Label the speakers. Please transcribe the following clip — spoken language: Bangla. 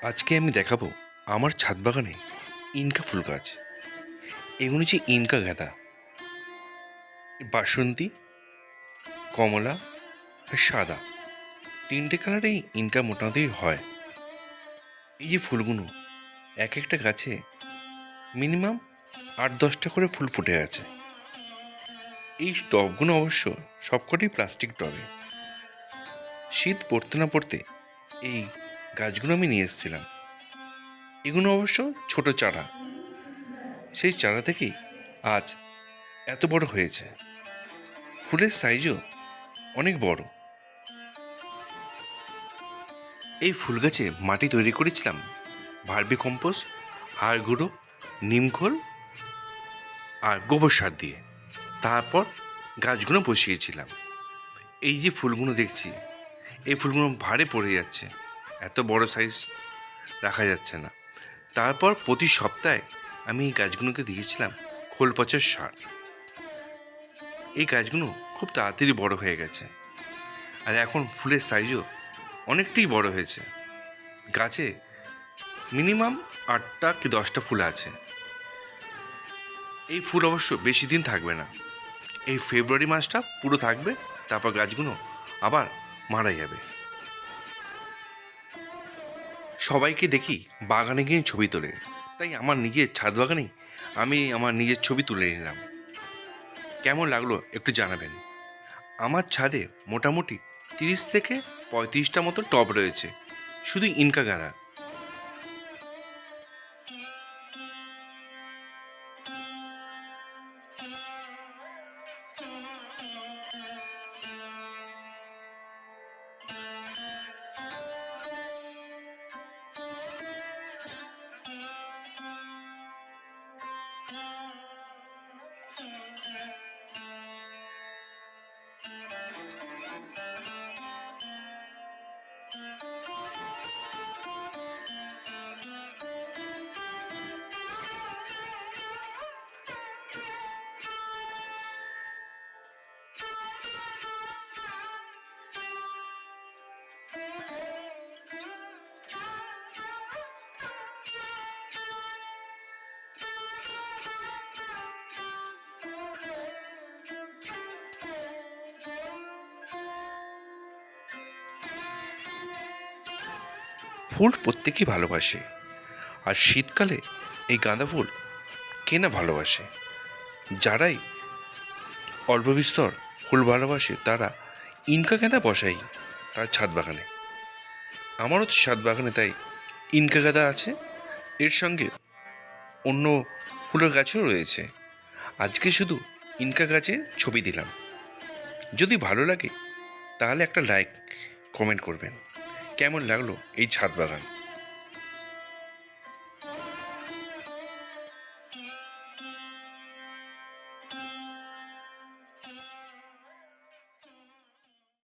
Speaker 1: আজকে আমি দেখাবো আমার ছাদ বাগানে ইনকা ফুল গাছ। এগুলো হচ্ছে ইনকা গাঁদা, বাসন্তী, কমলা আর সাদা, তিনটে কালারেই ইনকা মোটামুটি হয়। এই যে ফুলগুলো, এক একটা গাছে মিনিমাম 8-10টা করে ফুল ফুটে আছে। এই টবগুলো অবশ্য সবকটাই প্লাস্টিক টবে। শীত পড়তে না পড়তে এই গাছগুলো আমি নিয়ে এসেছিলাম। এগুলো অবশ্য ছোট চারা, সেই চারা থেকেই আজ এত বড় হয়েছে। ফুলের সাইজও অনেক বড়। এই ফুল গাছে মাটি তৈরি করেছিলাম ভার্মি কম্পোস্ট, হাড় গুঁড়ো, নিমখোল আর গোবর সার দিয়ে। তারপর গাছগুলো বসিয়েছিলাম। এই যে ফুলগুলো দেখছি, এই ফুলগুলো ভারে পড়ে যাচ্ছে, এত বড় সাইজ রাখা যাচ্ছে না। তারপর প্রতি সপ্তাহে আমি এই গাছগুলোকে দিয়েছিলাম খোল পচার সার। এই গাছগুলো খুব তাড়াতাড়ি বড় হয়ে গেছে, আর এখন ফুলের সাইজও অনেকটাই বড় হয়েছে। গাছে মিনিমাম 8টা কি 10টা ফুল আছে। এই ফুল অবশ্য বেশি দিন থাকবে না, এই ফেব্রুয়ারি মাসটা পুরো থাকবে, তারপর গাছগুলো আবার মারা যাবে। সবাইকে দেখি বাগানে গিয়ে ছবি তোলে, তাই আমার নিজের ছাদ বাগানেই আমি আমার নিজের ছবি তুলে নিলাম। কেমন লাগলো একটু জানাবেন। আমার ছাদে মোটামুটি 30 থেকে 35টা মতো টব রয়েছে, শুধু ইনকা গাঁদার। ফুল প্রত্যেকেই ভালোবাসে, আর শীতকালে এই গাঁদা ফুল কে না ভালোবাসে। যারাই অল্প বিস্তর ফুল ভালোবাসে তারা ইনকা গাঁদা বসাই তার ছাদ বাগানে। আমারও তো ছাদ বাগানে তাই ইনকা গাঁদা আছে, এর সঙ্গে অন্য ফুলের গাছও রয়েছে। আজকে শুধু ইনকা গাছে ছবি দিলাম। যদি ভালো লাগে তাহলে একটা লাইক কমেন্ট করবেন। কেমন লাগলো এই ছাদ বাগান।